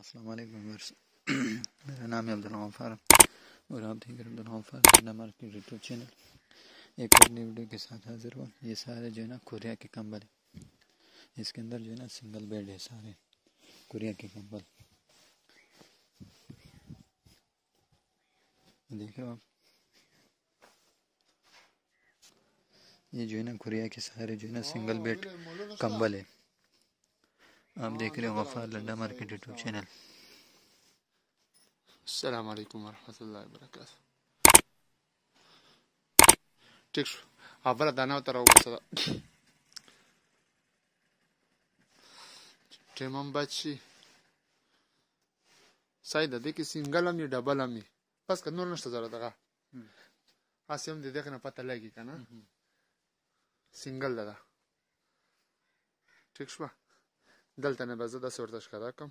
अस्सलाम वालेकुम व्यूअर्स। मेरा नाम है अब्दुल गफ्फार और आप देख रहे हैं अब्दुल गफ्फार अंडा मार्केट यूट्यूब चैनल। एक और नई वीडियो के साथ हाजिर हुआ। ये सारे जो है ना कोरिया के कंबल है। इसके अंदर जो है ना सिंगल बेड है, सारे कोरिया के कंबल देख रहे हो आप। ये जो है ना कोरिया के सारे जो है ना सिंगल बेड कंबल है। आप देख रहे हो गफ्फार अंडा मार्केट यूट्यूब चैनल। अस्सलाम वालेकुम वरहमतुल्लाहि वबरकातुहू। ठिक छ, अबला दाना उतर आउँछ टेमम बच्ची साइड देखि सिंगल ami डबल ami बस कन्नोर नष्ट जरा दगा आसियम दे देखना पता लगी कना सिंगल दादा ठिक छ दलता ने बजा 10 वर्ष का कम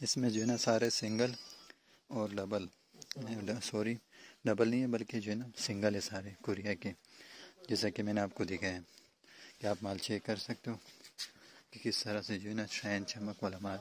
इसमें जो है ना सारे सिंगल और डबल, सॉरी डबल नहीं है बल्कि जो है ना सिंगल है सारे कोरिया के। जैसा कि मैंने आपको दिखाया है कि आप माल चेक कर सकते हो कि किस तरह से जो है ना शाइन चमक वाला माल।